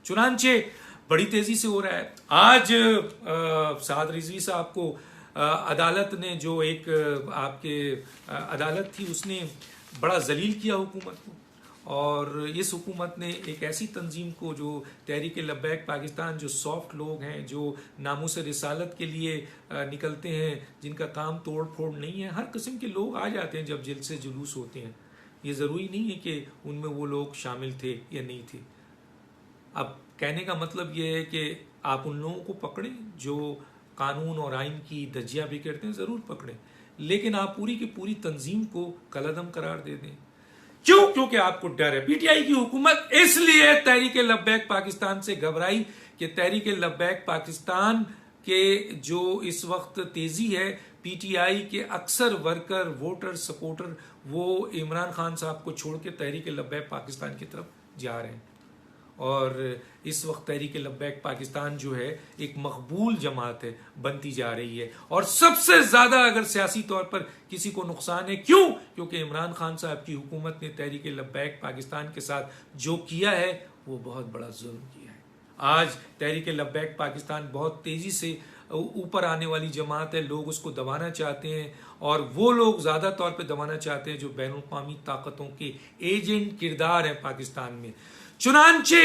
चुनांचे बड़ी तेजी से हो रहा है। आज साद रिजवी साहब को अदालत ने जो एक आपके अदालत थी उसने बड़ा जलील किया हुकूमत को, और इस हुकूमत ने एक ऐसी तंजीम को जो तहरीक लब्बैक पाकिस्तान, जो सॉफ्ट लोग हैं, जो नामूस रिसालत के लिए निकलते हैं, जिनका काम तोड़ फोड़ नहीं है, हर किस्म के लोग आ जाते हैं जब जेल से जुलूस होते हैं। ये ज़रूरी नहीं है कि उनमें वो लोग शामिल थे या नहीं थे। अब कहने का मतलब ये है कि आप उन लोगों को पकड़ें जो कानून और आइन की धज्जियां भी करते हैं, ज़रूर पकड़ें, लेकिन आप पूरी की पूरी तंजीम को कलअदम करार दे दें। क्यों? क्योंकि आपको डर है। पीटीआई की हुकूमत इसलिए तहरीक लब्बैक पाकिस्तान से घबराई कि तहरीक लब्बैक पाकिस्तान के जो इस वक्त तेजी है, पीटीआई के अक्सर वर्कर, वोटर, सपोर्टर वो इमरान खान साहब को छोड़ के तहरीक लब्बैक पाकिस्तान की तरफ जा रहे हैं। और इस वक्त तहरीक लब्बैक पाकिस्तान जो है एक मकबूल जमात है, बनती जा रही है। और सबसे ज्यादा अगर सियासी तौर पर किसी को नुकसान है, क्यों? क्योंकि इमरान खान साहब की हुकूमत ने तहरीक लब्बैक पाकिस्तान के साथ जो किया है वो बहुत बड़ा जुल्म किया है। आज तहरीक लब्बैक पाकिस्तान बहुत तेजी से ऊपर आने वाली जमात है, लोग उसको दबाना चाहते हैं, और वो लोग ज्यादा तौर पर दबाना चाहते हैं जो बैनुल अक़वामी ताकतों के एजेंट किरदार हैं पाकिस्तान में। चुनांचे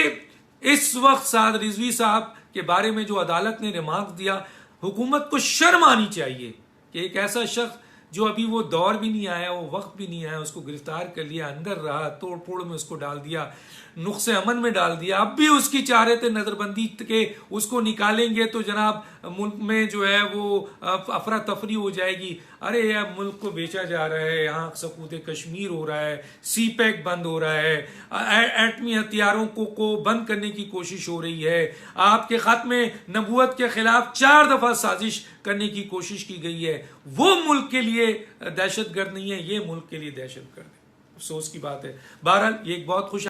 इस वक्त साद रिजवी साहब के बारे में जो अदालत ने रिमार्क दिया, हुकूमत को शर्म आनी चाहिए कि एक ऐसा शख्स जो अभी वो दौर भी नहीं आया, वो वक्त भी नहीं आया, उसको गिरफ्तार कर लिया, अंदर रहा, तोड़ फोड़ में उसको डाल दिया, नुक्से अमन में डाल दिया। अब भी उसकी चाह रहे थे नजरबंदी के उसको निकालेंगे तो जनाब मुल्क में जो है वो अफरा तफरी हो जाएगी। अरे यार, मुल्क को बेचा जा रहा है, यहाँ सकूत कश्मीर हो रहा है, सी पैक बंद हो रहा है, एटमी हथियारों को बंद करने की कोशिश हो रही है, आपके खत्म नबूवत के खिलाफ 4 दफा साजिश करने की कोशिश की गई है। वो मुल्क के लिए दहशतगर्द नहीं है, ये मुल्क के लिए दहशतगर्द है। अफसोस की बात है। बहरहाल ये एक बहुत खुश